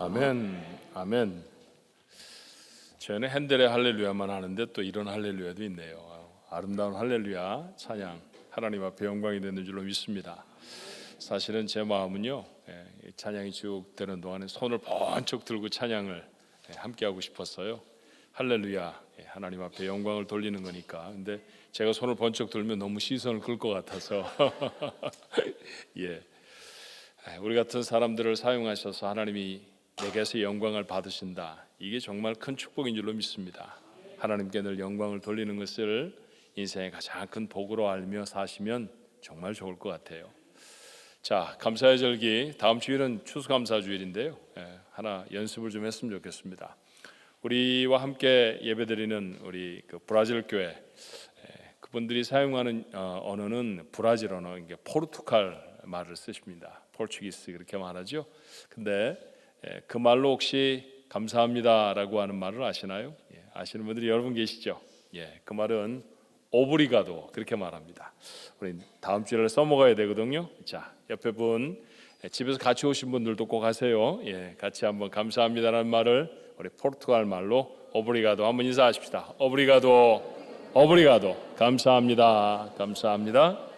아멘, 아멘. 저는 핸델의 할렐루야만 하는데 또 이런 할렐루야도 있네요. 아름다운 할렐루야 찬양, 하나님 앞에 영광이 되는 줄로 믿습니다. 사실은 제 마음은요, 찬양이 쭉 되는 동안에 손을 번쩍 들고 찬양을 함께하고 싶었어요. 할렐루야, 하나님 앞에 영광을 돌리는 거니까. 근데 제가 손을 번쩍 들면 너무 시선을 끌 것 같아서 우리 같은 사람들을 사용하셔서 하나님이 내게서 영광을 받으신다. 이게 정말 큰 축복인 줄로 믿습니다. 하나님께 늘 영광을 돌리는 것을 인생의 가장 큰 복으로 알며 사시면 정말 좋을 것 같아요. 자, 감사의 절기 다음 주일은 추수감사주일인데요. 하나 연습을 좀 했으면 좋겠습니다. 우리와 함께 예배드리는 우리 브라질 교회, 그분들이 사용하는 언어는 브라질 언어, 이게 포르투갈 말을 쓰십니다. 포르투기스 그렇게 말하죠. 근데 그 말로 혹시 감사합니다라고 하는 말을 아시나요? 아시는 분들이 여러분 계시죠? 그 말은 오브리가도 그렇게 말합니다. 우리 다음 주에 써먹어야 되거든요. 자, 옆에 분, 집에서 같이 오신 분들도 꼭 하세요. 같이 한번 감사합니다라는 말을 우리 포르투갈 말로 오브리가도 한번 인사하십시다. 오브리가도, 오브리가도, 감사합니다, 감사합니다.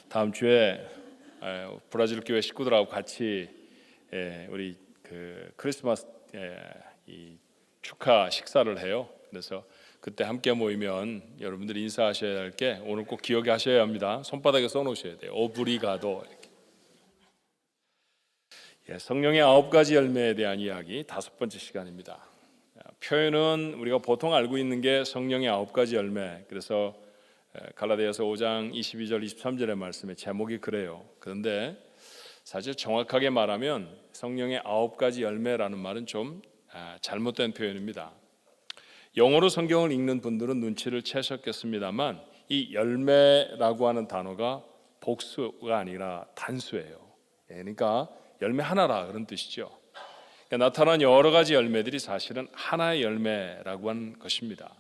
다음 주에 브라질 교회 식구들하고 같이 우리 크리스마스 이 축하 식사를 해요. 그래서 그때 함께 모이면 여러분들이 인사하셔야 할 게 오늘 꼭 기억에 하셔야 합니다. 손바닥에 써놓으셔야 돼요. 오브리가도. 성령의 9가지 열매에 대한 이야기 5번째 시간입니다. 표현은 우리가 보통 알고 있는 게 성령의 9가지 열매. 그래서 갈라디아서 5장 22절 23절의 말씀의 제목이 그래요. 그런데 사실 정확하게 말하면 성령의 9가지 열매라는 말은 좀 잘못된 표현입니다. 영어로 성경을 읽는 분들은 눈치를 채셨겠습니다만 이 열매라고 하는 단어가 복수가 아니라 단수예요. 그러니까 열매 하나라 그런 뜻이죠. 그러니까 나타난 여러 가지 열매들이 사실은 하나의 열매라고 하는 것입니다.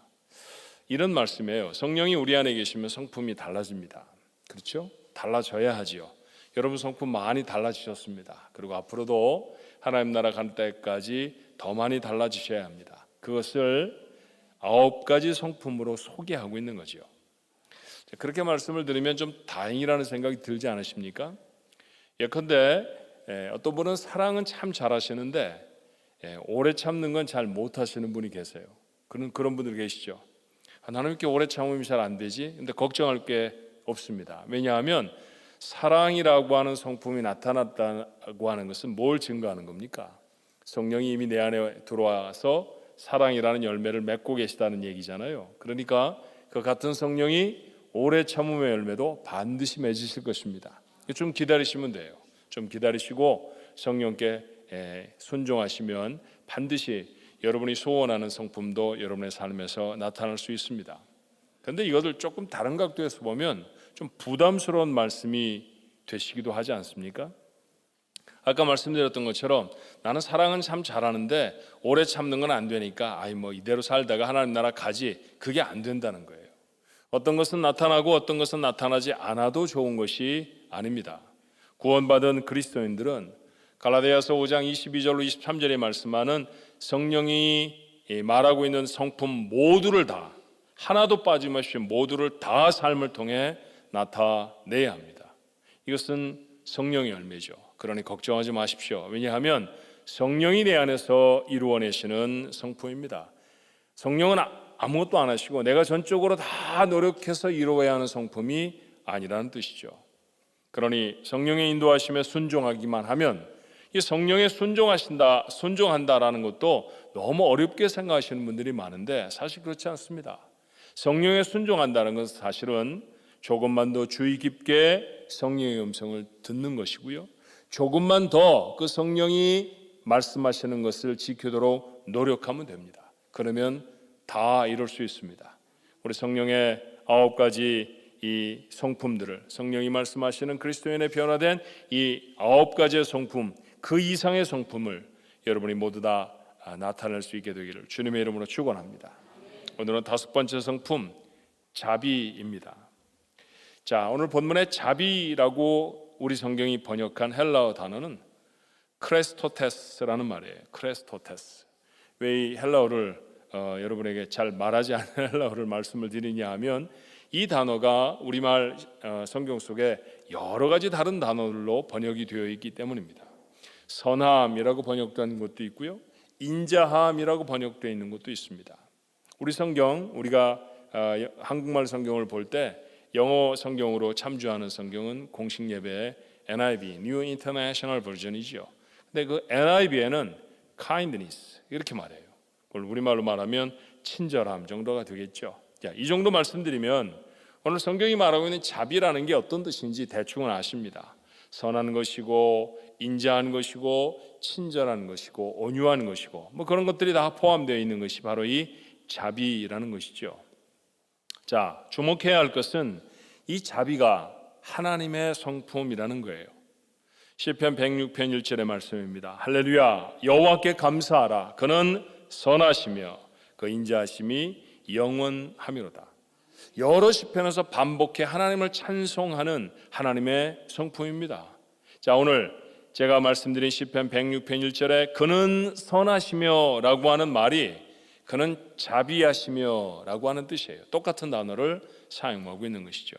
이런 말씀이에요. 성령이 우리 안에 계시면 성품이 달라집니다. 그렇죠? 달라져야 하지요. 여러분 성품 많이 달라지셨습니다. 그리고 앞으로도 하나님 나라 갈 때까지 더 많이 달라지셔야 합니다. 그것을 9가지 성품으로 소개하고 있는 거죠. 그렇게 말씀을 드리면 좀 다행이라는 생각이 들지 않으십니까? 예컨대 어떤 분은 사랑은 참 잘하시는데 오래 참는 건 잘 못하시는 분이 계세요. 그런 분들 계시죠. 나는 이렇게 오래 참음이 잘 안 되지? 근데 걱정할 게 없습니다. 왜냐하면 사랑이라고 하는 성품이 나타났다고 하는 것은 뭘 증거하는 겁니까? 성령이 이미 내 안에 들어와서 사랑이라는 열매를 맺고 계시다는 얘기잖아요. 그러니까 그 같은 성령이 오래 참음의 열매도 반드시 맺으실 것입니다. 좀 기다리시면 돼요. 좀 기다리시고 성령께 순종하시면 반드시 여러분이 소원하는 성품도 여러분의 삶에서 나타날 수 있습니다. 그런데 이것을 조금 다른 각도에서 보면 좀 부담스러운 말씀이 되시기도 하지 않습니까? 아까 말씀드렸던 것처럼 나는 사랑은 참 잘하는데 오래 참는 건 안 되니까 이대로 살다가 하나님 나라 가지, 그게 안 된다는 거예요. 어떤 것은 나타나고 어떤 것은 나타나지 않아도 좋은 것이 아닙니다. 구원받은 그리스도인들은 갈라디아서 5장 22절로 23절에 말씀하는 성령이 말하고 있는 성품 모두를 다, 하나도 빠짐없이 모두를 다 삶을 통해 나타내야 합니다. 이것은 성령의 열매죠. 그러니 걱정하지 마십시오. 왜냐하면 성령이 내 안에서 이루어내시는 성품입니다. 성령은 아무것도 안 하시고 내가 전적으로 다 노력해서 이루어야 하는 성품이 아니라는 뜻이죠. 그러니 성령의 인도하심에 순종하기만 하면, 이 성령에 순종한다라는 것도 너무 어렵게 생각하시는 분들이 많은데 사실 그렇지 않습니다. 성령에 순종한다는 것은 사실은 조금만 더 주의 깊게 성령의 음성을 듣는 것이고요, 조금만 더 그 성령이 말씀하시는 것을 지키도록 노력하면 됩니다. 그러면 다 이룰 수 있습니다. 우리 성령의 9가지 이 성품들을, 성령이 말씀하시는 그리스도인의 변화된 이 9가지의 성품, 그 이상의 성품을 여러분이 모두 다 나타낼 수 있게 되기를 주님의 이름으로 축원합니다. 오늘은 5번째 성품, 자비입니다. 자, 오늘 본문의 자비라고 우리 성경이 번역한 헬라어 단어는 크레스토테스라는 말이에요. 크레스토테스. 왜 이 헬라어를 여러분에게 잘 말하지 않는 헬라어를 말씀을 드리냐 하면 이 단어가 우리말 성경 속에 여러 가지 다른 단어들로 번역이 되어 있기 때문입니다. 선함이라고 번역된 것도 있고요, 인자함이라고 번역되어 있는 것도 있습니다. 우리 성경, 우리가 한국말 성경을 볼 때 영어 성경으로 참조하는 성경은 공식 예배의 NIV, New International Version이죠. 근데 그 NIV에는 kindness 이렇게 말해요. 그걸 우리말로 말하면 친절함 정도가 되겠죠. 자, 이 정도 말씀드리면 오늘 성경이 말하고 있는 자비라는 게 어떤 뜻인지 대충은 아십니다. 선한 것이고 인자한 것이고 친절한 것이고 온유한 것이고 뭐 그런 것들이 다 포함되어 있는 것이 바로 이 자비라는 것이죠. 자, 주목해야 할 것은 이 자비가 하나님의 성품이라는 거예요. 시편 106편 1절의 말씀입니다. 할렐루야, 여호와께 감사하라. 그는 선하시며 그 인자하심이 영원하미로다. 여러 시편에서 반복해 하나님을 찬송하는 하나님의 성품입니다. 자, 오늘 제가 말씀드린 시편 106편 1절에 그는 선하시며 라고 하는 말이 그는 자비하시며 라고 하는 뜻이에요. 똑같은 단어를 사용하고 있는 것이죠.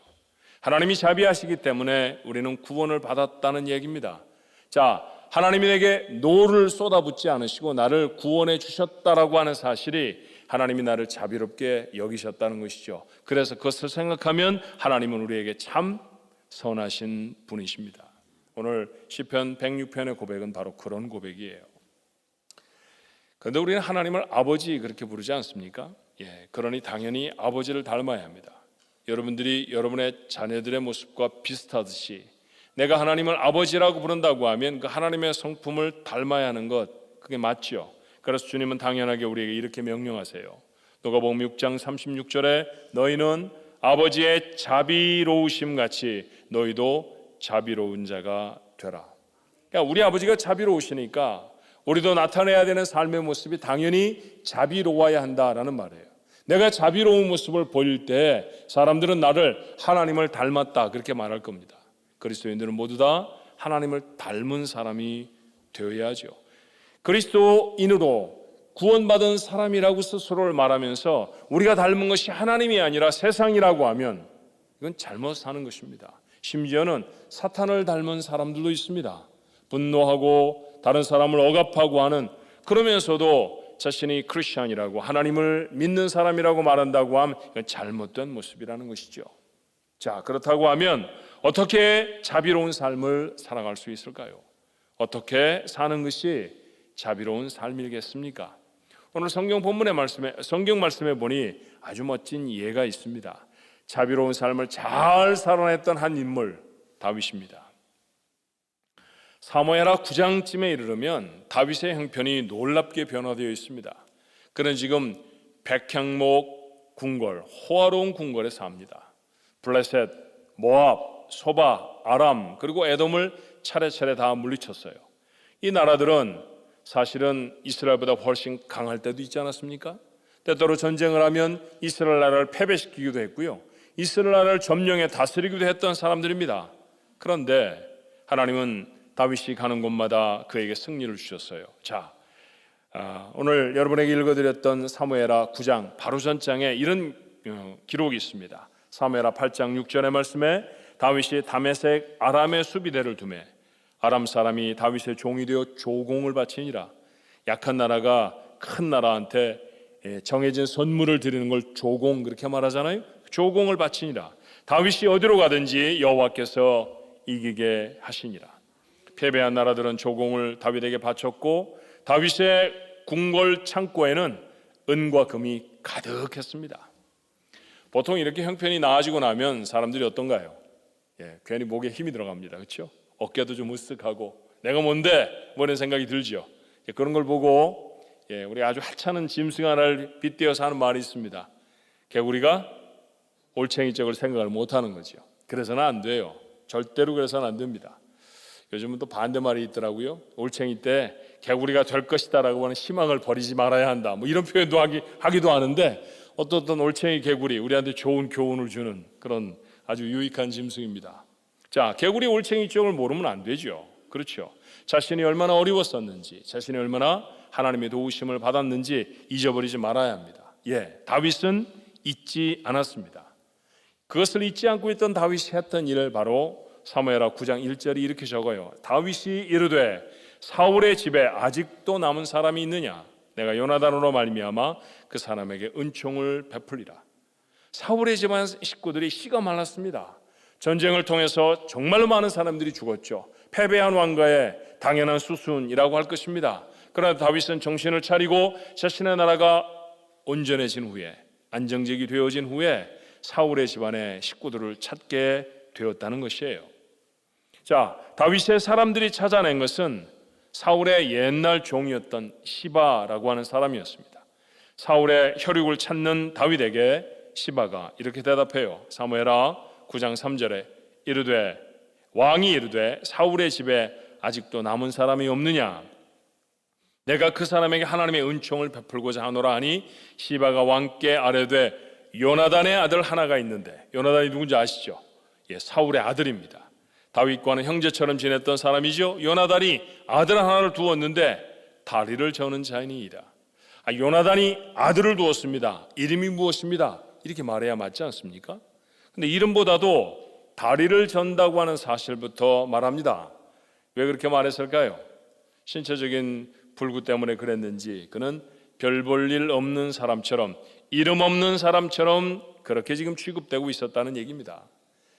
하나님이 자비하시기 때문에 우리는 구원을 받았다는 얘기입니다. 자, 하나님이 내게 노를 쏟아붓지 않으시고 나를 구원해 주셨다라고 하는 사실이 하나님이 나를 자비롭게 여기셨다는 것이죠. 그래서 그것을 생각하면 하나님은 우리에게 참 선하신 분이십니다. 오늘 시편 106편의 고백은 바로 그런 고백이에요. 그런데 우리는 하나님을 아버지 그렇게 부르지 않습니까? 그러니 당연히 아버지를 닮아야 합니다. 여러분들이 여러분의 자녀들의 모습과 비슷하듯이 내가 하나님을 아버지라고 부른다고 하면 그 하나님의 성품을 닮아야 하는 것, 그게 맞죠. 그래서 주님은 당연하게 우리에게 이렇게 명령하세요. 누가복음 6장 36절에 너희는 아버지의 자비로우심 같이 너희도 자비로운 자가 되라. 그러니까 우리 아버지가 자비로우시니까 우리도 나타내야 되는 삶의 모습이 당연히 자비로워야 한다라는 말이에요. 내가 자비로운 모습을 보일 때 사람들은 나를 하나님을 닮았다 그렇게 말할 겁니다. 그리스도인들은 모두 다 하나님을 닮은 사람이 되어야죠. 그리스도인으로 구원받은 사람이라고 스스로를 말하면서 우리가 닮은 것이 하나님이 아니라 세상이라고 하면 이건 잘못 사는 것입니다. 심지어는 사탄을 닮은 사람들도 있습니다. 분노하고 다른 사람을 억압하고 하는, 그러면서도 자신이 크리스천이라고 하나님을 믿는 사람이라고 말한다고 하면 이건 잘못된 모습이라는 것이죠. 자, 그렇다고 하면 어떻게 자비로운 삶을 살아갈 수 있을까요? 어떻게 사는 것이 자비로운 삶이겠습니까? 오늘 성경 말씀에 보니 아주 멋진 예가 있습니다. 자비로운 삶을 잘 살아냈던 한 인물, 다윗입니다. 사무엘하 9장쯤에 이르르면 다윗의 형편이 놀랍게 변화되어 있습니다. 그는 지금 백향목 궁궐, 호화로운 궁궐에 삽니다. 블레셋, 모압, 소바, 아람 그리고 에돔을 차례차례 다 물리쳤어요. 이 나라들은 사실은 이스라엘보다 훨씬 강할 때도 있지 않았습니까? 때때로 전쟁을 하면 이스라엘 나라를 패배시키기도 했고요, 이스라엘 나라를 점령해 다스리기도 했던 사람들입니다. 그런데 하나님은 다윗이 가는 곳마다 그에게 승리를 주셨어요. 자, 오늘 여러분에게 읽어드렸던 사무엘하 9장 바로 전장에 이런 기록이 있습니다. 사무엘하 8장 6절의 말씀에 다윗이 다메섹 아람의 수비대를 두매 아람 사람이 다윗의 종이 되어 조공을 바치니라. 약한 나라가 큰 나라한테 정해진 선물을 드리는 걸 조공 그렇게 말하잖아요. 조공을 바치니라. 다윗이 어디로 가든지 여호와께서 이기게 하시니라. 패배한 나라들은 조공을 다윗에게 바쳤고 다윗의 궁궐 창고에는 은과 금이 가득했습니다. 보통 이렇게 형편이 나아지고 나면 사람들이 어떤가요? 괜히 목에 힘이 들어갑니다. 그렇죠? 어깨도 좀 으쓱하고 내가 뭔데? 뭐 이런 생각이 들죠. 그런 걸 보고 우리 아주 하찮은 짐승 하나를 빗대어서 하는 말이 있습니다. 개구리가 올챙이 쪽을 생각을 못하는 거죠. 그래서는 안 돼요. 절대로 그래서는 안 됩니다. 요즘은 또 반대말이 있더라고요. 올챙이 때 개구리가 될 것이다라고 하는 희망을 버리지 말아야 한다. 뭐 이런 표현도 하기도 하는데 어떤 올챙이 개구리 우리한테 좋은 교훈을 주는 그런 아주 유익한 짐승입니다. 자, 개구리 올챙이 쪽을 모르면 안 되죠. 그렇죠. 자신이 얼마나 어려웠었는지, 자신이 얼마나 하나님의 도우심을 받았는지 잊어버리지 말아야 합니다. 다윗은 잊지 않았습니다. 그것을 잊지 않고 있던 다윗이 했던 일을 바로 사무엘하 9장 1절이 이렇게 적어요. 다윗이 이르되 사울의 집에 아직도 남은 사람이 있느냐? 내가 요나단으로 말미암아 그 사람에게 은총을 베풀리라. 사울의 집안 식구들이 씨가 말랐습니다. 전쟁을 통해서 정말로 많은 사람들이 죽었죠. 패배한 왕가의 당연한 수순이라고 할 것입니다. 그러나 다윗은 정신을 차리고 자신의 나라가 온전해진 후에, 안정적이 되어진 후에 사울의 집안의 식구들을 찾게 되었다는 것이에요. 자, 다윗의 사람들이 찾아낸 것은 사울의 옛날 종이었던 시바라고 하는 사람이었습니다. 사울의 혈육을 찾는 다윗에게 시바가 이렇게 대답해요. 사무엘하 9장 3절에 왕이 이르되 사울의 집에 아직도 남은 사람이 없느냐? 내가 그 사람에게 하나님의 은총을 베풀고자 하노라 하니 시바가 왕께 아뢰되 요나단의 아들 하나가 있는데, 요나단이 누군지 아시죠? 사울의 아들입니다. 다윗과는 형제처럼 지냈던 사람이죠. 요나단이 아들 하나를 두었는데 다리를 저는 자이니이다. 요나단이 아들을 두었습니다. 이름이 무엇입니다? 이렇게 말해야 맞지 않습니까? 근데 이름보다도 다리를 전다고 하는 사실부터 말합니다. 왜 그렇게 말했을까요? 신체적인 불구 때문에 그랬는지 그는 별 볼 일 없는 사람처럼, 이름 없는 사람처럼 그렇게 지금 취급되고 있었다는 얘기입니다.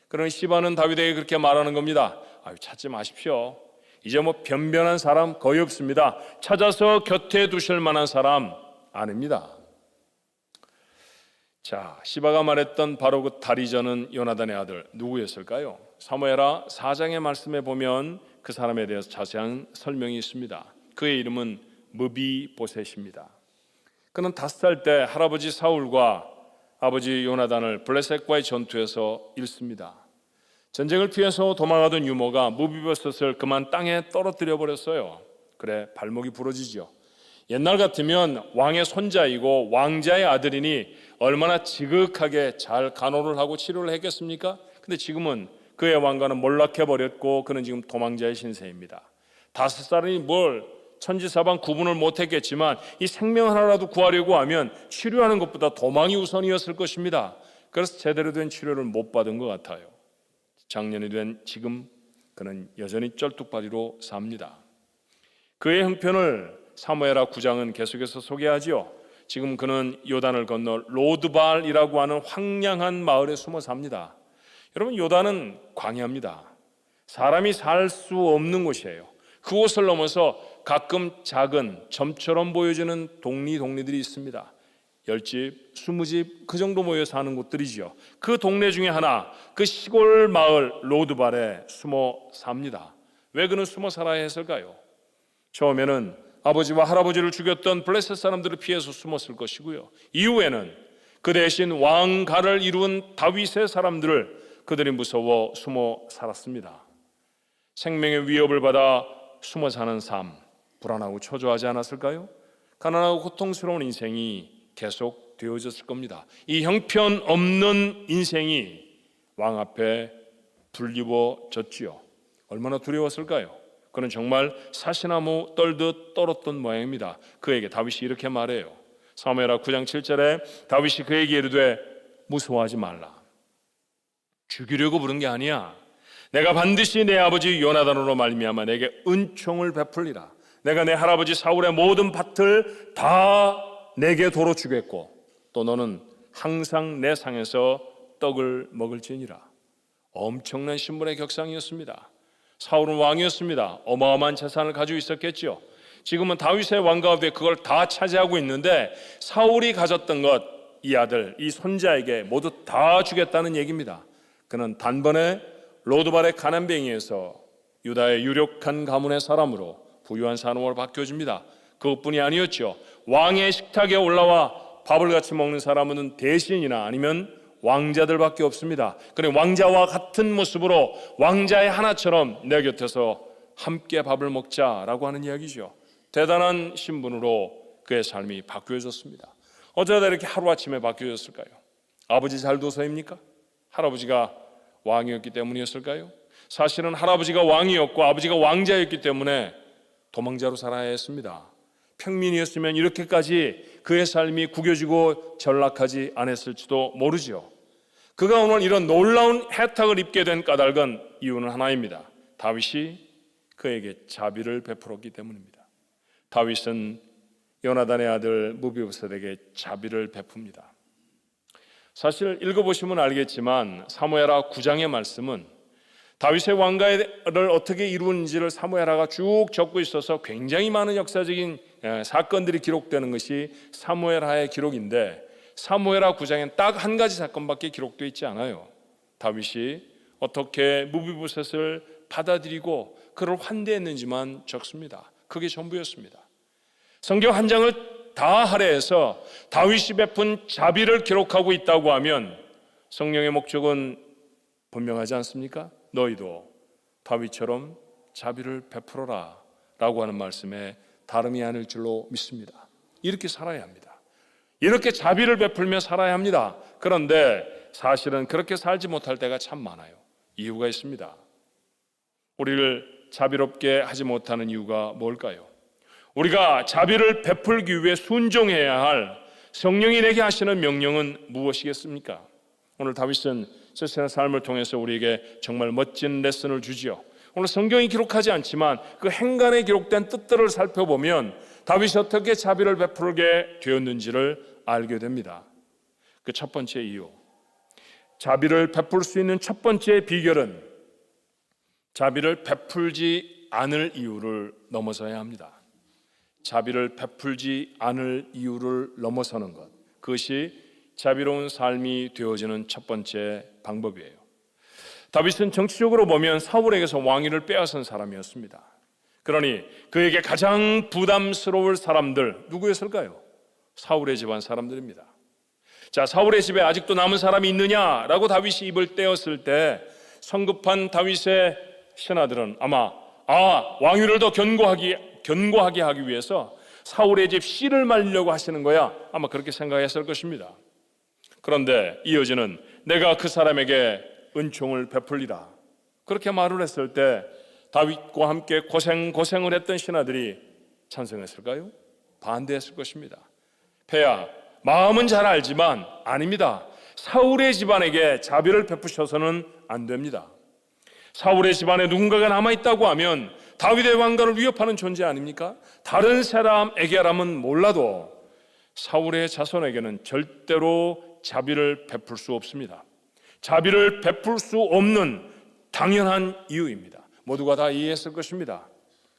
그러나 시바는 다윗에게 그렇게 말하는 겁니다. 찾지 마십시오. 이제 변변한 사람 거의 없습니다. 찾아서 곁에 두실 만한 사람 아닙니다. 자, 시바가 말했던 바로 그 다리 저는 요나단의 아들 누구였을까요? 사무엘하 4장의 말씀에 보면 그 사람에 대해서 자세한 설명이 있습니다. 그의 이름은 무비보셋입니다. 그는 5살 때 할아버지 사울과 아버지 요나단을 블레셋과의 전투에서 잃습니다. 전쟁을 피해서 도망하던 유모가 무비보셋을 그만 땅에 떨어뜨려 버렸어요. 그래 발목이 부러지죠. 옛날 같으면 왕의 손자이고 왕자의 아들이니 얼마나 지극하게 잘 간호를 하고 치료를 했겠습니까? 근데 지금은 그의 왕가는 몰락해버렸고 그는 지금 도망자의 신세입니다. 5살이니 뭘 천지사방 구분을 못했겠지만 이 생명 하나라도 구하려고 하면 치료하는 것보다 도망이 우선이었을 것입니다. 그래서 제대로 된 치료를 못 받은 것 같아요. 장년이 된 지금 그는 여전히 쩔뚝발이로 삽니다. 그의 형편을 사무엘하 9장은 계속해서 소개하지요. 지금 그는 요단을 건너 로드발이라고 하는 황량한 마을에 숨어 삽니다. 여러분, 요단은 광야입니다. 사람이 살 수 없는 곳이에요. 그곳을 넘어서 가끔 작은 점처럼 보여지는 동리들이 있습니다. 10집, 20집 그 정도 모여 사는 곳들이지요. 그 동네 중에 하나, 그 시골 마을 로드발에 숨어 삽니다. 왜 그는 숨어 살아야 했을까요? 처음에는 아버지와 할아버지를 죽였던 블레셋 사람들을 피해서 숨었을 것이고요. 이후에는 그 대신 왕가를 이룬 다윗의 사람들을 그들이 무서워 숨어 살았습니다. 생명의 위협을 받아 숨어 사는 삶, 불안하고 초조하지 않았을까요? 가난하고 고통스러운 인생이 계속 되어졌을 겁니다. 이 형편없는 인생이 왕 앞에 불리워졌지요. 얼마나 두려웠을까요? 그는 정말 사시나무 떨듯 떨었던 모양입니다. 그에게 다윗이 이렇게 말해요. 사무엘하 9장 7절에 다윗이 그에게 이르되 무서워하지 말라. 죽이려고 부른 게 아니야. 내가 반드시 내 아버지 요나단으로 말미암아 내게 은총을 베풀리라. 내가 내 할아버지 사울의 모든 밭을 다 내게 도로 주겠고 또 너는 항상 내 상에서 떡을 먹을지니라. 엄청난 신분의 격상이었습니다. 사울은 왕이었습니다. 어마어마한 재산을 가지고 있었겠죠. 지금은 다윗의 왕가운데 그걸 다 차지하고 있는데 사울이 가졌던 것, 이 아들, 이 손자에게 모두 다 주겠다는 얘기입니다. 그는 단번에 로드발의 가난뱅이에서 유다의 유력한 가문의 사람으로 부유한 사람으로 바뀌어집니다. 그것뿐이 아니었죠. 왕의 식탁에 올라와 밥을 같이 먹는 사람은 대신이나 아니면 왕자들밖에 없습니다. 그래 왕자와 같은 모습으로 왕자의 하나처럼 내 곁에서 함께 밥을 먹자라고 하는 이야기죠. 대단한 신분으로 그의 삶이 바뀌어졌습니다. 어쩌다 이렇게 하루아침에 바뀌어졌을까요? 아버지 잘 둬서입니까? 할아버지가 왕이었기 때문이었을까요? 사실은 할아버지가 왕이었고 아버지가 왕자였기 때문에 도망자로 살아야 했습니다. 평민이었으면 이렇게까지 그의 삶이 구겨지고 전락하지 않았을지도 모르죠. 그가 오늘 이런 놀라운 혜택을 입게 된 까닭은 이유는 하나입니다. 다윗이 그에게 자비를 베풀었기 때문입니다. 다윗은 요나단의 아들 무비보셋에게 자비를 베풉니다. 사실 읽어보시면 알겠지만 사무엘하 9장의 말씀은 다윗의 왕가를 어떻게 이루는지를 사무엘하가 쭉 적고 있어서 굉장히 많은 역사적인 사건들이 기록되는 것이 사무엘하의 기록인데, 사무엘하 9장엔 딱 한 가지 사건밖에 기록되어 있지 않아요. 다윗이 어떻게 무비보셋을 받아들이고 그를 환대했는지만 적습니다. 그게 전부였습니다. 성경 한 장을 다 할애해서 다윗이 베푼 자비를 기록하고 있다고 하면 성령의 목적은 분명하지 않습니까? 너희도 다윗처럼 자비를 베풀어라 라고 하는 말씀에 다름이 아닐 줄로 믿습니다. 이렇게 살아야 합니다. 이렇게 자비를 베풀며 살아야 합니다. 그런데 사실은 그렇게 살지 못할 때가 참 많아요. 이유가 있습니다. 우리를 자비롭게 하지 못하는 이유가 뭘까요? 우리가 자비를 베풀기 위해 순종해야 할 성령이 내게 하시는 명령은 무엇이겠습니까? 오늘 다윗은 자신의 삶을 통해서 우리에게 정말 멋진 레슨을 주지요. 오늘 성경이 기록하지 않지만 그 행간에 기록된 뜻들을 살펴보면 다윗이 어떻게 자비를 베풀게 되었는지를 알게 됩니다. 그 첫 번째 이유, 자비를 베풀 수 있는 첫 번째 비결은 자비를 베풀지 않을 이유를 넘어서야 합니다. 자비를 베풀지 않을 이유를 넘어서는 것, 그것이 자비로운 삶이 되어지는 첫 번째 방법이에요. 다윗은 정치적으로 보면 사울에게서 왕위를 빼앗은 사람이었습니다. 그러니 그에게 가장 부담스러울 사람들 누구였을까요? 사울의 집안 사람들입니다. 자, 사울의 집에 아직도 남은 사람이 있느냐라고 다윗이 입을 떼었을 때 성급한 다윗의 신하들은 아마 왕위를 더 견고하게 하기 위해서 사울의 집 씨를 말리려고 하시는 거야, 아마 그렇게 생각했을 것입니다. 그런데 이어지는 내가 그 사람에게 은총을 베풀리라, 그렇게 말을 했을 때 다윗과 함께 고생을 했던 신하들이 찬성했을까요? 반대했을 것입니다. 폐야, 마음은 잘 알지만 아닙니다. 사울의 집안에게 자비를 베푸셔서는 안 됩니다. 사울의 집안에 누군가가 남아있다고 하면 다윗의 왕가를 위협하는 존재 아닙니까? 다른 사람에게라면 몰라도 사울의 자손에게는 절대로 자비를 베풀 수 없습니다. 자비를 베풀 수 없는 당연한 이유입니다. 모두가 다 이해했을 것입니다.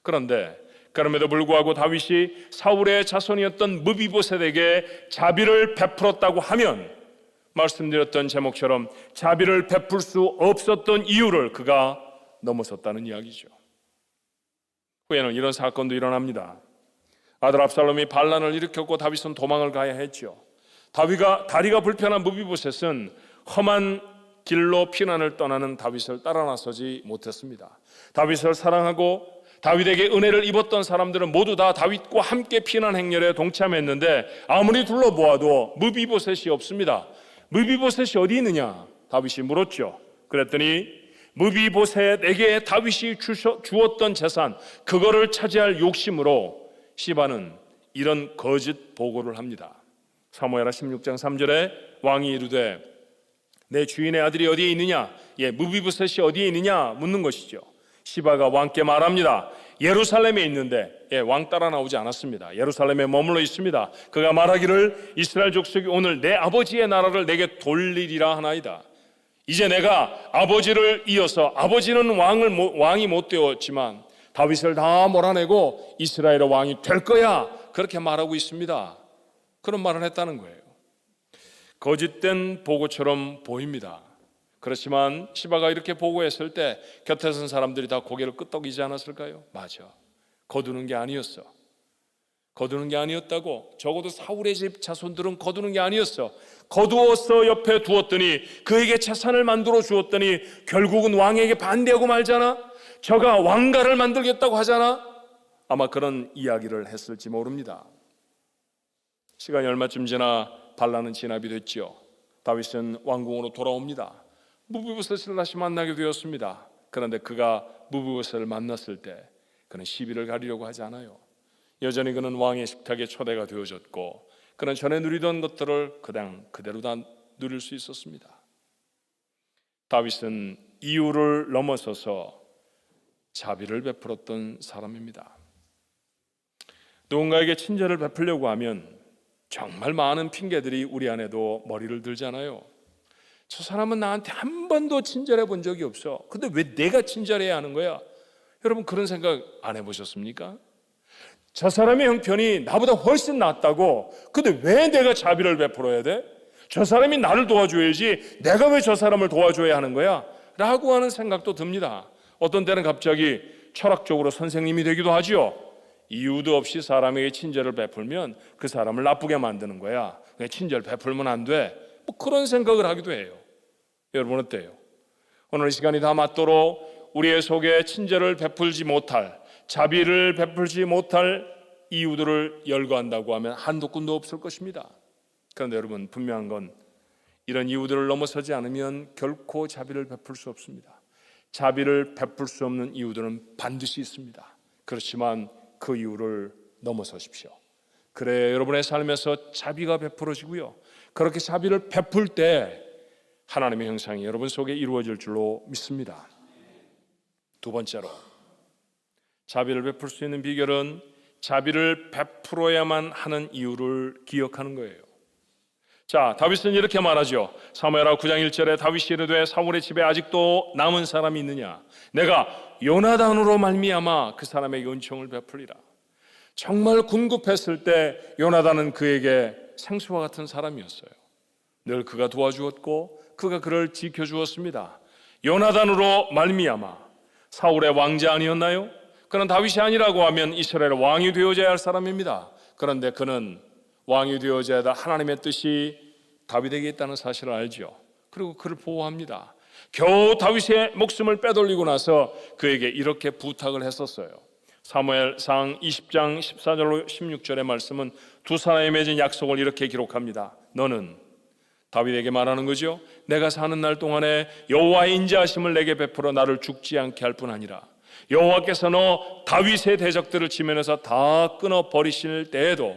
그런데 그럼에도 불구하고 다윗이 사울의 자손이었던 무비보셋에게 자비를 베풀었다고 하면 말씀드렸던 제목처럼 자비를 베풀 수 없었던 이유를 그가 넘어섰다는 이야기죠. 후에는 이런 사건도 일어납니다. 아들 압살롬이 반란을 일으켰고 다윗은 도망을 가야 했죠. 다리가 불편한 무비보셋은 험한 길로 피난을 떠나는 다윗을 따라 나서지 못했습니다. 다윗을 사랑하고 다윗에게 은혜를 입었던 사람들은 모두 다 다윗과 함께 피난 행렬에 동참했는데 아무리 둘러보아도 무비보셋이 없습니다. 무비보셋이 어디 있느냐? 다윗이 물었죠. 그랬더니 무비보셋에게 다윗이 주었던 재산, 그거를 차지할 욕심으로 시바는 이런 거짓 보고를 합니다. 사무엘하 16장 3절에 왕이 이르되 내 주인의 아들이 어디에 있느냐? 무비보셋이 어디에 있느냐? 묻는 것이죠. 시바가 왕께 말합니다. 예루살렘에 있는데, 왕 따라 나오지 않았습니다. 예루살렘에 머물러 있습니다. 그가 말하기를 이스라엘 족속이 오늘 내 아버지의 나라를 내게 돌리리라 하나이다. 이제 내가 아버지를 이어서, 아버지는 왕이 못 되었지만 다윗을 다 몰아내고 이스라엘의 왕이 될 거야, 그렇게 말하고 있습니다. 그런 말을 했다는 거예요. 거짓된 보고처럼 보입니다. 그렇지만 시바가 이렇게 보고했을 때 곁에 선 사람들이 다 고개를 끄덕이지 않았을까요? 맞아, 거두는 게 아니었어. 거두는 게 아니었다고. 적어도 사울의 집 자손들은 거두는 게 아니었어. 거두어서 옆에 두었더니 그에게 재산을 만들어 주었더니 결국은 왕에게 반대하고 말잖아. 저가 왕가를 만들겠다고 하잖아. 아마 그런 이야기를 했을지 모릅니다. 시간이 얼마쯤 지나 반란은 진압이 됐죠. 다윗은 왕궁으로 돌아옵니다. 무비보셋을 다시 만나게 되었습니다. 그런데 그가 무비보셋을 만났을 때 그는 시비를 가리려고 하지 않아요. 여전히 그는 왕의 식탁에 초대가 되어졌고 그는 전에 누리던 것들을 그냥 그대로 다 누릴 수 있었습니다. 다윗은 이유를 넘어서서 자비를 베풀었던 사람입니다. 누군가에게 친절을 베풀려고 하면 정말 많은 핑계들이 우리 안에도 머리를 들잖아요. 저 사람은 나한테 한 번도 친절해 본 적이 없어. 근데 왜 내가 친절해야 하는 거야? 여러분 그런 생각 안 해보셨습니까? 저 사람의 형편이 나보다 훨씬 낫다고, 근데 왜 내가 자비를 베풀어야 돼? 저 사람이 나를 도와줘야지 내가 왜 저 사람을 도와줘야 하는 거야? 라고 하는 생각도 듭니다. 어떤 때는 갑자기 철학적으로 선생님이 되기도 하지요. 이유도 없이 사람에게 친절을 베풀면 그 사람을 나쁘게 만드는 거야. 친절 베풀면 안 돼. 뭐 그런 생각을 하기도 해요. 여러분 어때요? 오늘 이 시간이 다 맞도록 우리의 속에 친절을 베풀지 못할, 자비를 베풀지 못할 이유들을 열거한다고 하면 한도 끝도 없을 것입니다. 그런데 여러분 분명한 건 이런 이유들을 넘어서지 않으면 결코 자비를 베풀 수 없습니다. 자비를 베풀 수 없는 이유들은 반드시 있습니다. 그렇지만 그 이유를 넘어서십시오. 그래 여러분의 삶에서 자비가 베풀어지고요, 그렇게 자비를 베풀 때 하나님의 형상이 여러분 속에 이루어질 줄로 믿습니다. 두 번째로, 자비를 베풀 수 있는 비결은 자비를 베풀어야만 하는 이유를 기억하는 거예요. 자, 다윗은 이렇게 말하죠. 사무엘하 9장 1절에 다윗이 이르되 사울의 집에 아직도 남은 사람이 있느냐? 내가 요나단으로 말미암아 그 사람에게 은총을 베풀리라. 정말 궁급했을 때 요나단은 그에게 생수와 같은 사람이었어요. 늘 그가 도와주었고 그가 그를 지켜주었습니다. 요나단으로 말미암아. 사울의 왕자 아니었나요? 그는 다윗이 아니라고 하면 이스라엘의 왕이 되어져야 할 사람입니다. 그런데 그는 왕이 되어져야 할 하나님의 뜻이 다윗에게 있다는 사실을 알죠. 그리고 그를 보호합니다. 겨우 다윗의 목숨을 빼돌리고 나서 그에게 이렇게 부탁을 했었어요. 사무엘상 20장 14절로 16절의 말씀은 두 사람이 맺은 약속을 이렇게 기록합니다. 너는, 다윗에게 말하는 거죠, 내가 사는 날 동안에 여호와의 인자하심을 내게 베풀어 나를 죽지 않게 할 뿐 아니라 여호와께서 너 다윗의 대적들을 지면에서 다 끊어버리실 때에도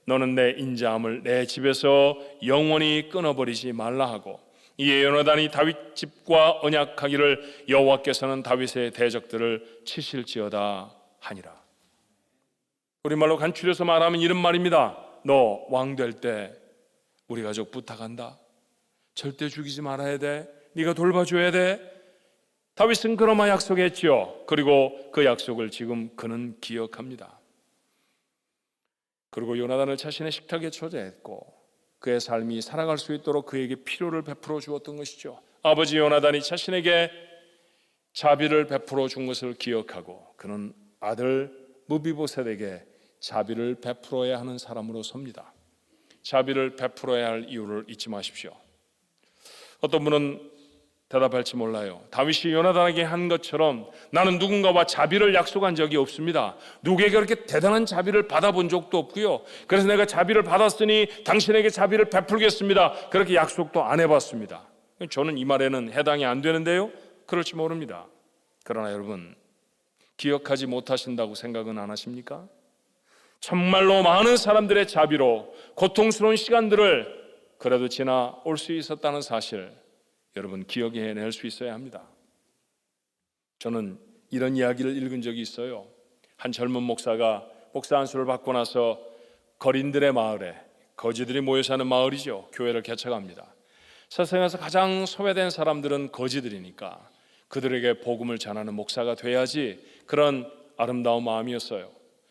너는 내 인자함을 내 집에서 영원히 끊어버리지 말라 하고, 이에 요나단이 다윗 집과 언약하기를 여호와께서는 다윗의 대적들을 치실지어다 하니라. 우리말로 간추려서 말하면 이런 말입니다. 너 왕 될 때 우리 가족 부탁한다. 절대 죽이지 말아야 돼. 네가 돌봐줘야 돼. 다윗은 그러마 약속했죠. 그리고 그 약속을 지금 그는 기억합니다. 그리고 요나단을 자신의 식탁에 초대했고 그의 삶이 살아갈 수 있도록 그에게 필요를 베풀어 주었던 것이죠. 아버지 요나단이 자신에게 자비를 베풀어 준 것을 기억하고 그는 아들 무비보셋에게 자비를 베풀어야 하는 사람으로 섭니다. 자비를 베풀어야 할 이유를 잊지 마십시오. 어떤 분은 대답할지 몰라요. 다윗이 요나단에게 한 것처럼 나는 누군가와 자비를 약속한 적이 없습니다. 누구에게 그렇게 대단한 자비를 받아본 적도 없고요. 그래서 내가 자비를 받았으니 당신에게 자비를 베풀겠습니다. 그렇게 약속도 안 해봤습니다. 저는 이 말에는 해당이 안 되는데요. 그럴지 모릅니다. 그러나 여러분, 기억하지 못하신다고 생각은 안 하십니까? 정말로 많은 사람들의 자비로 고통스러운 시간들을 그래도 지나올 수 있었다는 사실, 여러분 기억해낼 수 있어야 합니다. 저는 이런 이야기를 읽은 적이 있어요. 한 젊은 목사가 목사 안수를 받고 나서 거린들의 마을에, 거지들이 모여 사는 마을이죠, 교회를 개척합니다. 세상에서 가장 소외된 사람들은 거지들이니까 그들에게 복음을 전하는 목사가 돼야지, 그런 아름다운 마음이었어요.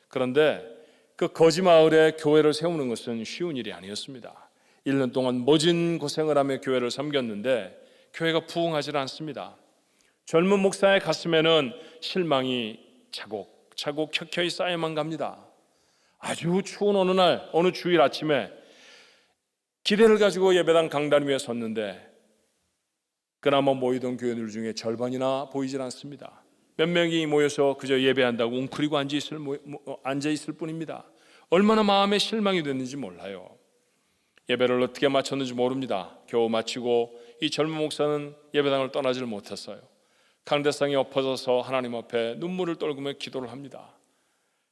그런데 그 거지 마을에 교회를 세우는 것은 쉬운 일이 아니었습니다. 1년 동안 모진 고생을 하며 교회를 섬겼는데 교회가 부흥하지 않습니다. 젊은 목사의 가슴에는 실망이 차곡차곡 켜켜이 쌓여만 갑니다. 아주 추운 어느 날, 어느 주일 아침에 기대를 가지고 예배당 강단 위에 섰는데 그나마 모이던 교회들 중에 절반이나 보이질 않습니다. 몇 명이 모여서 그저 예배한다고 웅크리고 앉아있을 뿐입니다. 얼마나 마음에 실망이 됐는지 몰라요. 예배를 어떻게 마쳤는지 모릅니다. 겨우 마치고 이 젊은 목사는 예배당을 떠나질 못했어요. 강대상에 엎어져서 하나님 앞에 눈물을 떨구며 기도를 합니다.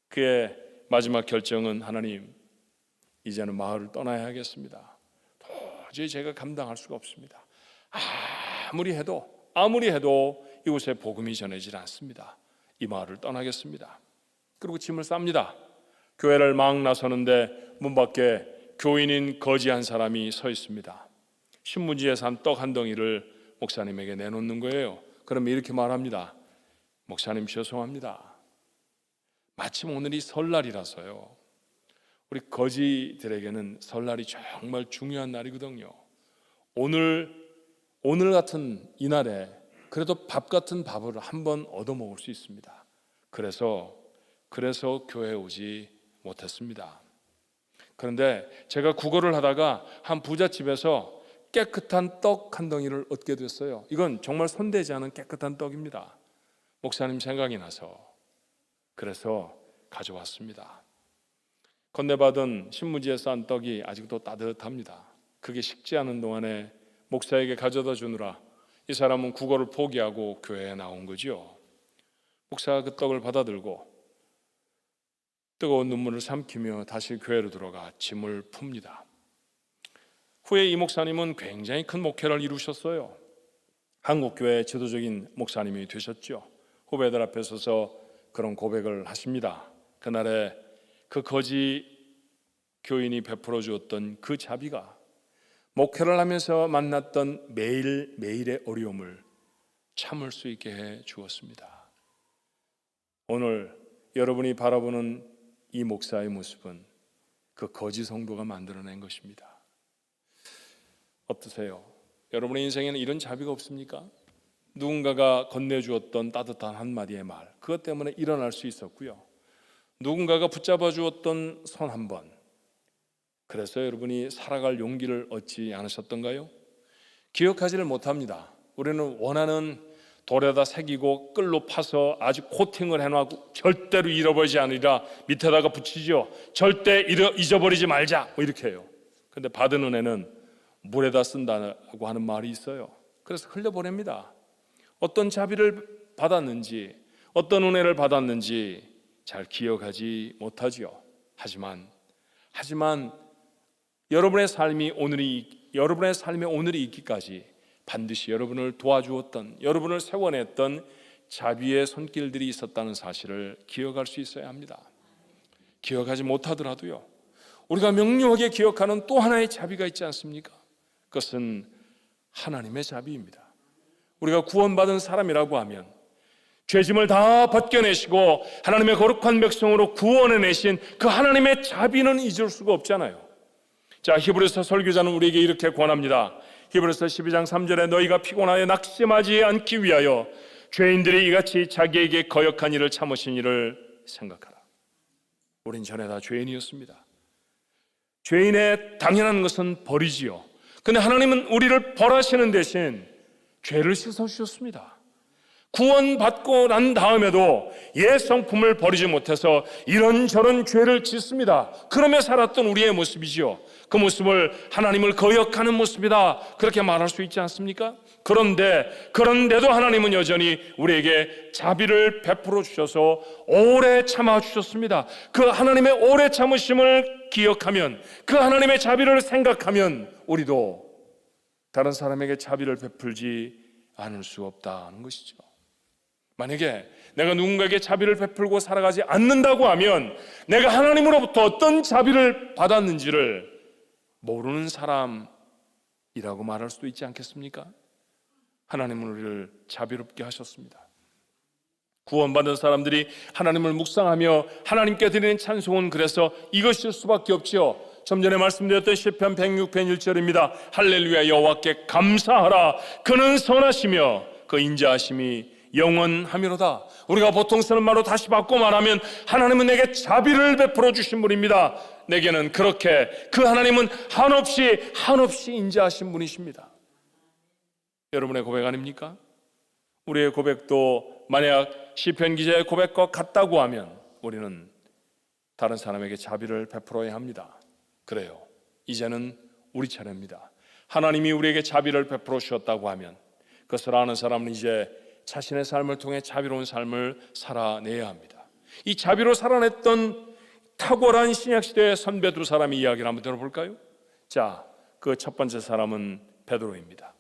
그의 마지막 결정은 하나님, 이제는 마을을 떠나야 하겠습니다. 도저히 제가 감당할 수가 없습니다. 아무리 해도 이곳에 복음이 전해지지 않습니다. 이 마을을 떠나겠습니다. 그리고 짐을 쌉니다. 교회를 막 나서는데 문 밖에 교인인 거지 한 사람이 서 있습니다. 신문지에 산 떡 한 덩이를 목사님에게 내놓는 거예요. 그러면 이렇게 말합니다. 목사님 죄송합니다. 마침 오늘이 설날이라서요. 우리 거지들에게는 설날이 정말 중요한 날이거든요. 오늘 같은 이날에 그래도 밥 같은 밥을 한번 얻어 먹을 수 있습니다. 그래서 교회에 오지 못했습니다. 그런데 제가 구걸을 하다가 한 부잣집에서 깨끗한 떡 한 덩이를 얻게 됐어요. 이건 정말 손대지 않은 깨끗한 떡입니다. 목사님 생각이 나서 그래서 가져왔습니다. 건네받은 신문지에 싼 떡이 아직도 따뜻합니다. 그게 식지 않은 동안에 목사에게 가져다 주느라 이 사람은 구걸을 포기하고 교회에 나온 거죠. 목사가 그 떡을 받아들고 뜨거운 눈물을 삼키며 다시 교회로 들어가 짐을 풉니다. 후에 이 목사님은 굉장히 큰 목회를 이루셨어요. 한국교회의 지도적인 목사님이 되셨죠. 후배들 앞에 서서 그런 고백을 하십니다. 그날에 그 거지 교인이 베풀어 주었던 그 자비가 목회를 하면서 만났던 매일매일의 어려움을 참을 수 있게 해 주었습니다. 오늘 여러분이 바라보는 이 목사의 모습은 그 거지 성도가 만들어낸 것입니다. 어떠세요? 여러분의 인생에는 이런 자비가 없습니까? 누군가가 건네주었던 따뜻한 한마디의 말, 그것 때문에 일어날 수 있었고요. 누군가가 붙잡아 주었던 손 한 번, 그래서 여러분이 살아갈 용기를 얻지 않으셨던가요? 기억하지를 못합니다. 우리는 원하는 돌에다 새기고 끌로 파서 아주 코팅을 해놓고 절대로 잃어버리지 않으리라 밑에다가 붙이죠. 절대 잊어버리지 말자 이렇게 해요. 그런데 받은 은혜는 물에다 쓴다고 하는 말이 있어요. 그래서 흘려보냅니다. 어떤 자비를 받았는지, 어떤 은혜를 받았는지 잘 기억하지 못하지요. 하지만 여러분의 삶에 오늘이 있기까지 반드시 여러분을 도와주었던, 여러분을 세워냈던 자비의 손길들이 있었다는 사실을 기억할 수 있어야 합니다. 기억하지 못하더라도요, 우리가 명료하게 기억하는 또 하나의 자비가 있지 않습니까? 그것은 하나님의 자비입니다. 우리가 구원받은 사람이라고 하면 죄짐을 다 벗겨내시고 하나님의 거룩한 백성으로 구원해내신 그 하나님의 자비는 잊을 수가 없잖아요. 자, 히브리서 설교자는 우리에게 이렇게 권합니다. 히브리서 12장 3절에 너희가 피곤하여 낙심하지 않기 위하여 죄인들이 이같이 자기에게 거역한 일을 참으신 일을 생각하라. 우린 전에 다 죄인이었습니다. 죄인의 당연한 것은 벌이지요. 근데 하나님은 우리를 벌하시는 대신 죄를 씻어주셨습니다. 구원받고 난 다음에도 옛 성품을 버리지 못해서 이런저런 죄를 짓습니다. 그러며 살았던 우리의 모습이지요. 그 모습을 하나님을 거역하는 모습이다, 그렇게 말할 수 있지 않습니까? 그런데도 하나님은 여전히 우리에게 자비를 베풀어 주셔서 오래 참아 주셨습니다. 그 하나님의 오래 참으심을 기억하면, 그 하나님의 자비를 생각하면 우리도 다른 사람에게 자비를 베풀지 않을 수 없다는 것이죠. 만약에 내가 누군가에게 자비를 베풀고 살아가지 않는다고 하면 내가 하나님으로부터 어떤 자비를 받았는지를 모르는 사람이라고 말할 수도 있지 않겠습니까? 하나님은 우리를 자비롭게 하셨습니다. 구원받은 사람들이 하나님을 묵상하며 하나님께 드리는 찬송은 그래서 이것일 수밖에 없지요. 좀 전에 말씀드렸던 시편 106편 1절입니다. 할렐루야, 여호와께 감사하라. 그는 선하시며 그 인자하심이 영원하미로다. 우리가 보통 쓰는 말로 다시 바꿔 말하면 하나님은 내게 자비를 베풀어 주신 분입니다. 내게는 그렇게 그 하나님은 한없이 인자하신 분이십니다. 여러분의 고백 아닙니까? 우리의 고백도 만약 시편 기자의 고백과 같다고 하면 우리는 다른 사람에게 자비를 베풀어야 합니다. 그래요, 이제는 우리 차례입니다. 하나님이 우리에게 자비를 베풀어 주셨다고 하면 그것을 아는 사람은 이제 자신의 삶을 통해 자비로운 삶을 살아내야 합니다. 이 자비로 살아냈던 탁월한 신약시대의 선배 두 사람의 이야기를 한번 들어볼까요? 자, 그 첫 번째 사람은 베드로입니다.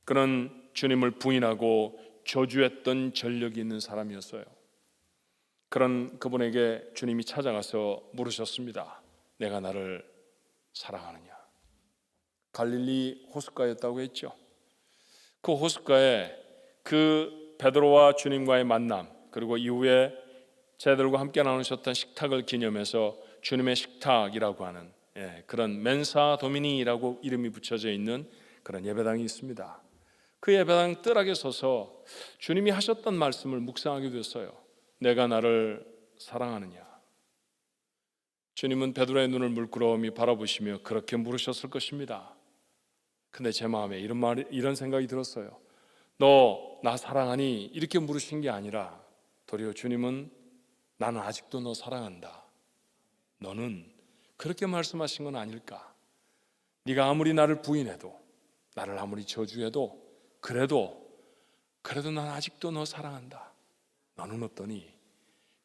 그는 주님을 부인하고 저주했던 전력이 있는 사람이었어요. 그런 그분에게 주님이 찾아가서 물으셨습니다. 내가 나를 사랑하느냐? 갈릴리 호숫가였다고 했죠. 그 호숫가에 그 베드로와 주님과의 만남, 그리고 이후에 제자들과 함께 나누셨던 식탁을 기념해서 주님의 식탁이라고 하는 그런 멘사 도미니라고 이름이 붙여져 있는 그런 예배당이 있습니다. 그 예배당 뜰하게 서서 주님이 하셨던 말씀을 묵상하게 됐어요. 내가 나를 사랑하느냐? 주님은 베드로의 눈을 물끄러미 바라보시며 그렇게 물으셨을 것입니다. 근데 제 마음에 이런 생각이 들었어요. 너 나 사랑하니? 이렇게 물으신 게 아니라 도리어 주님은 나는 아직도 너 사랑한다. 너는 그렇게 말씀하신 건 아닐까? 네가 아무리 나를 부인해도, 나를 아무리 저주해도, 그래도 난 아직도 너 사랑한다. 너는 어떠니?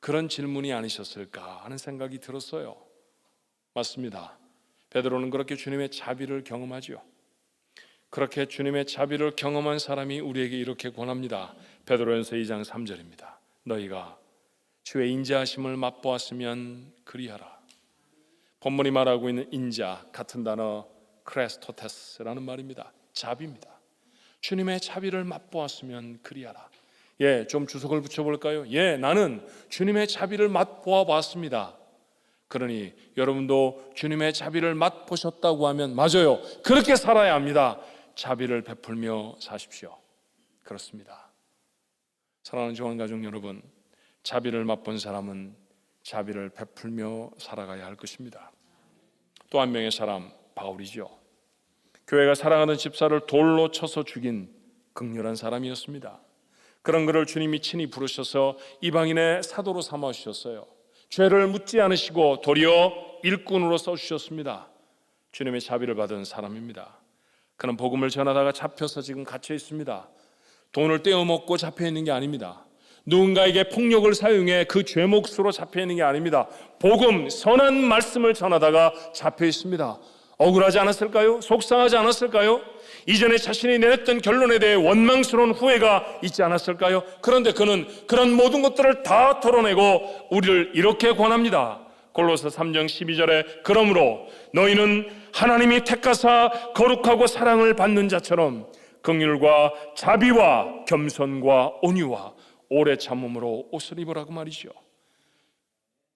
그런 질문이 아니셨을까 하는 생각이 들었어요. 맞습니다. 베드로는 그렇게 주님의 자비를 경험하죠. 그렇게 주님의 자비를 경험한 사람이 우리에게 이렇게 권합니다. 베드로전서 2장 3절입니다. 너희가 주의 인자하심을 맛보았으면 그리하라. 본문이 말하고 있는 인자, 같은 단어 크레스토테스라는 말입니다. 자비입니다. 주님의 자비를 맛보았으면 그리하라. 좀 주석을 붙여볼까요? 나는 주님의 자비를 맛보아 봤습니다. 그러니 여러분도 주님의 자비를 맛보셨다고 하면 맞아요. 그렇게 살아야 합니다. 자비를 베풀며 사십시오. 그렇습니다. 사랑하는 조한가족 여러분, 자비를 맛본 사람은 자비를 베풀며 살아가야 할 것입니다. 또 한 명의 사람, 바울이죠. 교회가 사랑하는 집사를 돌로 쳐서 죽인 극렬한 사람이었습니다. 그런 그를 주님이 친히 부르셔서 이방인의 사도로 삼아 주셨어요. 죄를 묻지 않으시고 도리어 일꾼으로 써주셨습니다. 주님의 자비를 받은 사람입니다. 그는 복음을 전하다가 잡혀서 지금 갇혀 있습니다. 돈을 떼어먹고 잡혀 있는 게 아닙니다. 누군가에게 폭력을 사용해 그 죄 몫으로 잡혀 있는 게 아닙니다. 복음, 선한 말씀을 전하다가 잡혀 있습니다. 억울하지 않았을까요? 속상하지 않았을까요? 이전에 자신이 내렸던 결론에 대해 원망스러운 후회가 있지 않았을까요? 그런데 그는 그런 모든 것들을 다 털어내고 우리를 이렇게 권합니다. 골로새 3장 12절에 그러므로 너희는 하나님이 택하사 거룩하고 사랑을 받는 자처럼 긍휼과 자비와 겸손과 온유와 오래 참음으로 옷을 입으라고 말이죠.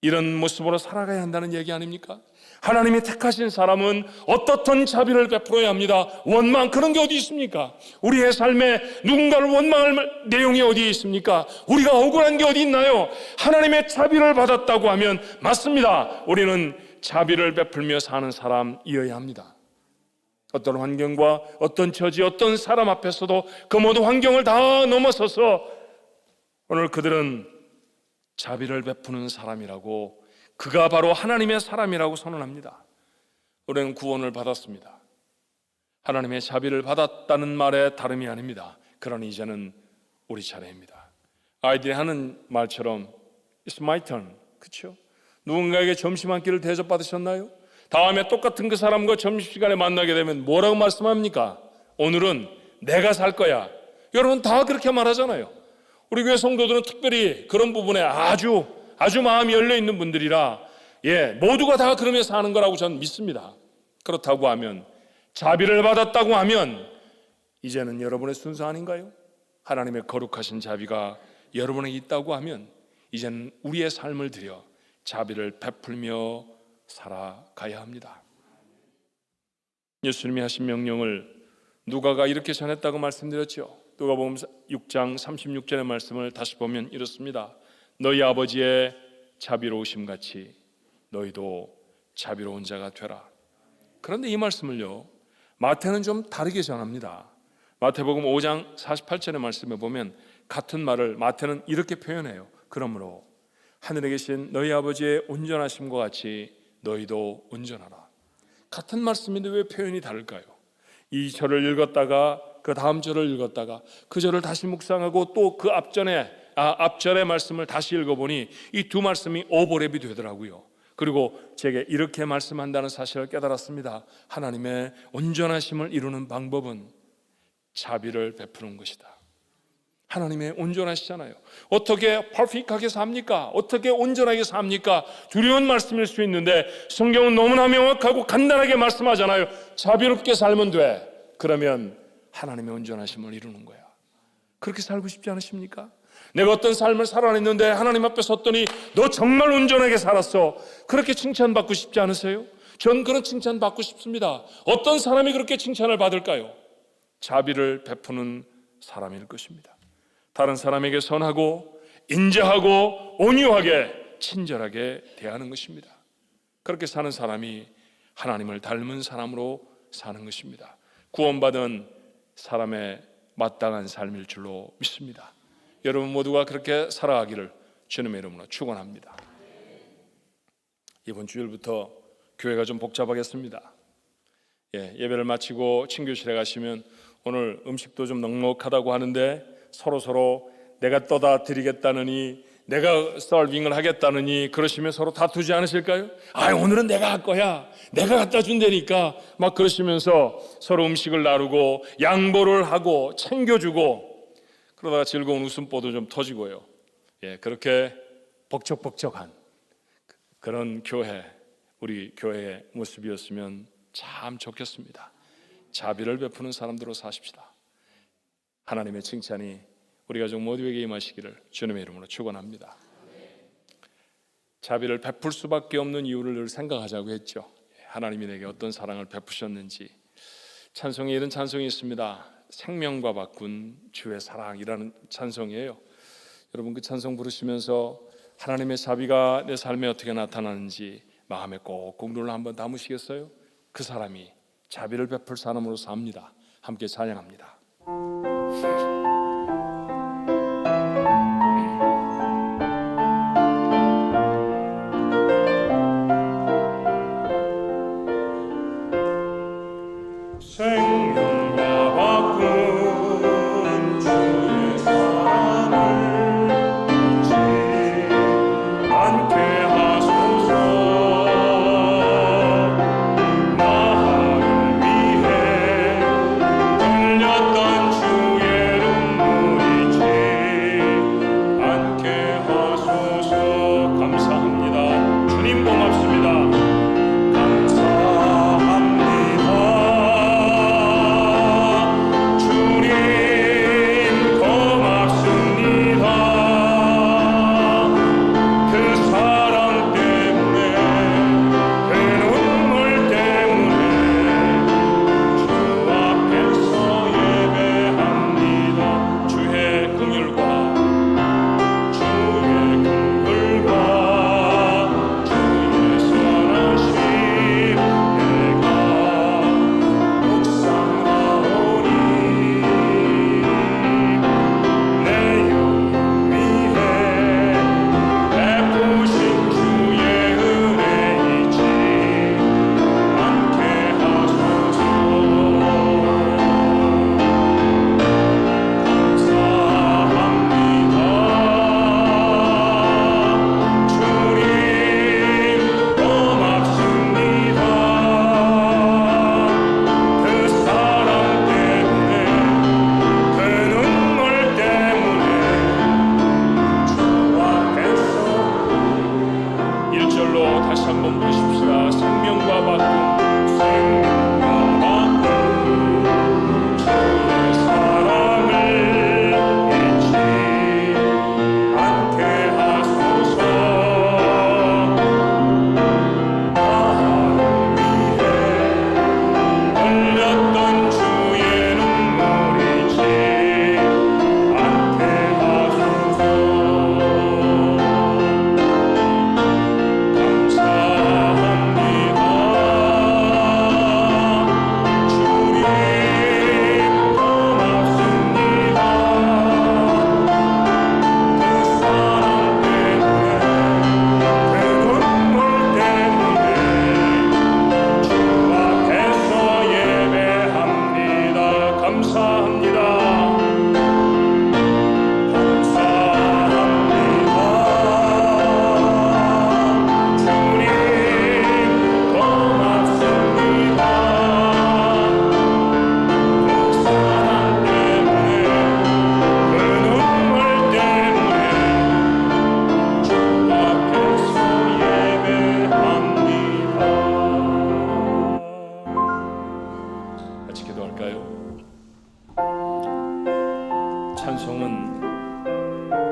이런 모습으로 살아가야 한다는 얘기 아닙니까? 하나님이 택하신 사람은 어떻든 자비를 베풀어야 합니다. 원망, 그런 게 어디 있습니까? 우리의 삶에 누군가를 원망할 내용이 어디에 있습니까? 우리가 억울한 게 어디 있나요? 하나님의 자비를 받았다고 하면 맞습니다. 우리는 자비를 베풀며 사는 사람이어야 합니다. 어떤 환경과 어떤 처지, 어떤 사람 앞에서도 그 모든 환경을 다 넘어서서 오늘 그들은 자비를 베푸는 사람이라고, 그가 바로 하나님의 사람이라고 선언합니다. 우리는 구원을 받았습니다. 하나님의 자비를 받았다는 말에 다름이 아닙니다. 그러니 이제는 우리 차례입니다. 아이들이 하는 말처럼 It's my turn. 그렇죠? 누군가에게 점심 한 끼를 대접받으셨나요? 다음에 똑같은 그 사람과 점심시간에 만나게 되면 뭐라고 말씀합니까? 오늘은 내가 살 거야. 여러분 다 그렇게 말하잖아요. 우리 교회 성도들은 특별히 그런 부분에 아주 마음이 열려있는 분들이라 모두가 다 그러면서 사는 거라고 저는 믿습니다. 그렇다고 하면, 자비를 받았다고 하면 이제는 여러분의 순서 아닌가요? 하나님의 거룩하신 자비가 여러분에게 있다고 하면 이제는 우리의 삶을 들여 자비를 베풀며 살아가야 합니다. 예수님이 하신 명령을 누가가 이렇게 전했다고 말씀드렸죠. 누가복음 6장 36절의 말씀을 다시 보면 이렇습니다. 너희 아버지의 자비로우심 같이 너희도 자비로운 자가 되라. 그런데 이 말씀을요, 마태는 좀 다르게 전합니다. 마태복음 5장 48절의 말씀에 보면 같은 말을 마태는 이렇게 표현해요. 그러므로 하늘에 계신 너희 아버지의 온전하심과 같이 너희도 온전하라. 같은 말씀인데 왜 표현이 다를까요? 이 절을 읽었다가 그 다음 절을 읽었다가 그 절을 다시 묵상하고 또 그 앞절의 말씀을 다시 읽어보니 이 두 말씀이 오버랩이 되더라고요. 그리고 제게 이렇게 말씀한다는 사실을 깨달았습니다. 하나님의 온전하심을 이루는 방법은 자비를 베푸는 것이다. 하나님의 온전하시잖아요. 어떻게 퍼펙트하게 삽니까? 어떻게 온전하게 삽니까? 두려운 말씀일 수 있는데 성경은 너무나 명확하고 간단하게 말씀하잖아요. 자비롭게 살면 돼. 그러면 하나님의 온전하심을 이루는 거야. 그렇게 살고 싶지 않으십니까? 내가 어떤 삶을 살아냈는데 하나님 앞에 섰더니 너 정말 온전하게 살았어. 그렇게 칭찬받고 싶지 않으세요? 전 그런 칭찬 받고 싶습니다. 어떤 사람이 그렇게 칭찬을 받을까요? 자비를 베푸는 사람일 것입니다. 다른 사람에게 선하고 인자하고 온유하게 친절하게 대하는 것입니다. 그렇게 사는 사람이 하나님을 닮은 사람으로 사는 것입니다. 구원받은 사람의 마땅한 삶일 줄로 믿습니다. 여러분 모두가 그렇게 살아가기를 주님의 이름으로 축원합니다. 이번 주일부터 교회가 좀 복잡하겠습니다. 예배를 마치고 친교실에 가시면 오늘 음식도 좀 넉넉하다고 하는데 서로 내가 떠다 드리겠다느니 내가 서빙을 하겠다느니 그러시면 서로 다투지 않으실까요? 오늘은 내가 할 거야. 내가 갖다 준다니까 막 그러시면서 서로 음식을 나누고 양보를 하고 챙겨주고 그러다가 즐거운 웃음보도 좀 터지고요. 그렇게 벅적벅적한 그런 우리 교회의 모습이었으면 참 좋겠습니다. 자비를 베푸는 사람들로 사십시다. 하나님의 칭찬이 우리 가족 모두에게 임하시기를 주님의 이름으로 축원합니다. 자비를 베풀 수밖에 없는 이유를 늘 생각하자고 했죠. 하나님이 내게 어떤 사랑을 베푸셨는지. 찬송에 이런 찬송이 있습니다. 생명과 바꾼 주의 사랑이라는 찬송이에요. 여러분 그 찬송 부르시면서 하나님의 자비가 내 삶에 어떻게 나타나는지 마음에 꼭꼭 눌러 한번 담으시겠어요? 그 사람이 자비를 베풀 사람으로 삽니다. 함께 찬양합니다. 생명과 바꾼 주의 사랑을 잊지 않게 하소서. 나를 위해 들렸던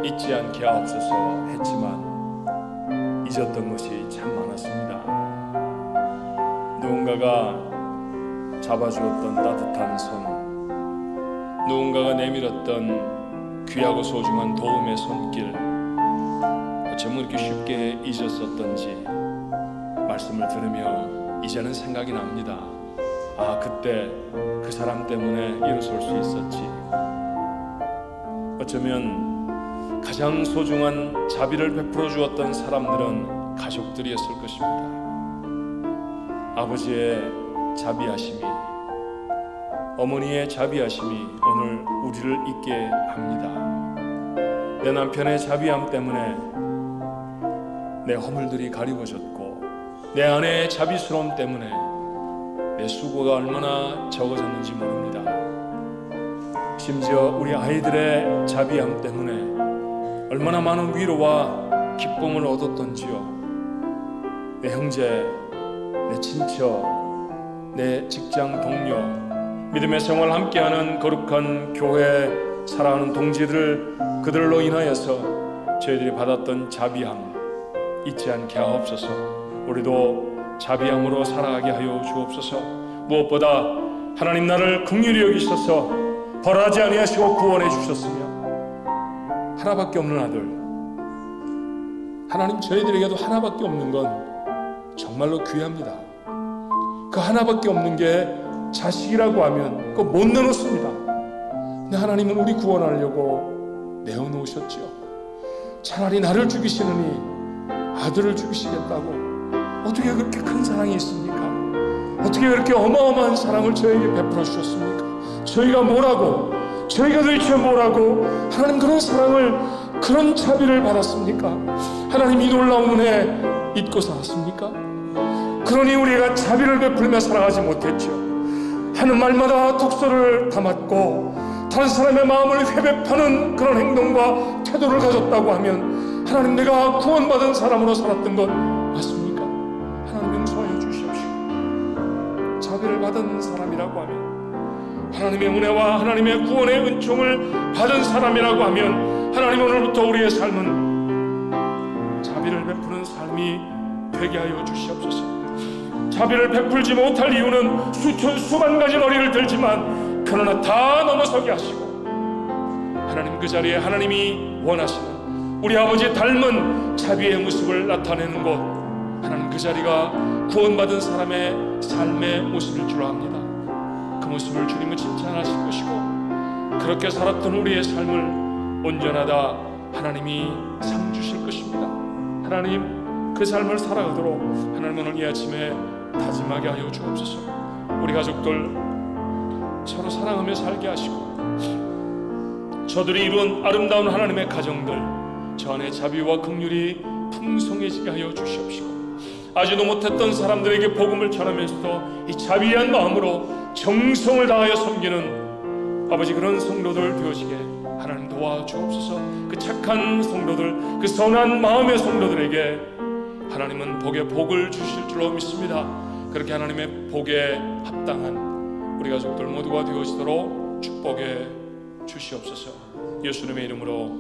잊지 않게 하옵소서 했지만 잊었던 것이 참 많았습니다. 누군가가 잡아주었던 따뜻한 손, 누군가가 내밀었던 귀하고 소중한 도움의 손길, 어쩌면 이렇게 쉽게 잊었었던지 말씀을 들으며 이제는 생각이 납니다. 아, 그때 그 사람 때문에 일어설 수 있었지. 어쩌면 가장 소중한 자비를 베풀어 주었던 사람들은 가족들이었을 것입니다. 아버지의 자비하심이, 어머니의 자비하심이 오늘 우리를 있게 합니다. 내 남편의 자비함 때문에 내 허물들이 가리워졌고, 내 아내의 자비스러움 때문에 내 수고가 얼마나 적어졌는지 모릅니다. 심지어 우리 아이들의 자비함 때문에 얼마나 많은 위로와 기쁨을 얻었던지요. 내 형제, 내 친척, 내 직장 동료, 믿음의 생활을 함께하는 거룩한 교회 사랑하는 동지들, 그들로 인하여서 저희들이 받았던 자비함 잊지 않게 하옵소서. 우리도 자비함으로 살아가게 하여 주옵소서. 무엇보다 하나님 나를 긍휼히 여기셔서 벌하지 아니하시고 구원해 주셨으며 하나밖에 없는 아들, 하나님 저희들에게도 하나밖에 없는 건 정말로 귀합니다. 그 하나밖에 없는 게 자식이라고 하면 그거 못 내놓습니다. 근데 하나님은 우리 구원하려고 내어놓으셨지요. 차라리 나를 죽이시느니 아들을 죽이시겠다고. 어떻게 그렇게 큰 사랑이 있습니까? 어떻게 그렇게 어마어마한 사랑을 저에게 베풀어 주셨습니까? 저희가 뭐라고, 저희가 도대체 뭐라고 하나님 그런 사랑을, 그런 자비를 받았습니까? 하나님 이 놀라운 은혜 잊고 살았습니까? 그러니 우리가 자비를 베풀며 살아가지 못했죠. 하는 말마다 독소를 담았고 다른 사람의 마음을 회백하는 그런 행동과 태도를 가졌다고 하면 하나님 내가 구원받은 사람으로 살았던 건 맞습니까? 하나님 용서하여 주시옵시고, 자비를 받은 사람이라고 하면, 하나님의 은혜와 하나님의 구원의 은총을 받은 사람이라고 하면 하나님 오늘부터 우리의 삶은 자비를 베푸는 삶이 되게 하여 주시옵소서. 자비를 베풀지 못할 이유는 수만 가지 머리를 들지만 그러나 다 넘어서게 하시고, 하나님 그 자리에 하나님이 원하시는 우리 아버지 닮은 자비의 모습을 나타내는 곳, 하나님 그 자리가 구원받은 사람의 삶의 모습일 줄 압니다. 그 모습을 주님은 칭찬하실 것이고, 그렇게 살았던 우리의 삶을 온전하다 하나님이 상 주실 것입니다. 하나님 그 삶을 살아가도록 하나님 오늘 이 아침에 다짐하게 하여 주옵소서. 우리 가족들 서로 사랑하며 살게 하시고, 저들이 이룬 아름다운 하나님의 가정들, 저 안에 자비와 긍휼이 풍성해지게 하여 주시옵시고, 아지도 못했던 사람들에게 복음을 전하면서도 이 자비한 마음으로 정성을 다하여 섬기는 아버지 그런 성도들 되어지게 하나님 도와주옵소서. 그 착한 성도들, 그 선한 마음의 성도들에게 하나님은 복의 복을 주실 줄로 믿습니다. 그렇게 하나님의 복에 합당한 우리 가족들 모두가 되어지도록 축복해 주시옵소서. 예수님의 이름으로